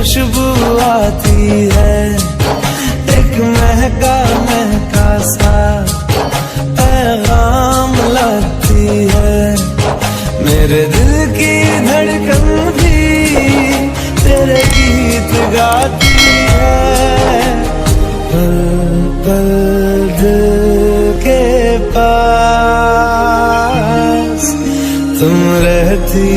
खुशबू आती है, एक महका महका सा पैगाम लाती है। मेरे दिल की धड़कन भी तेरे गीत गाती है। पल पल दिल के पास तुम रहती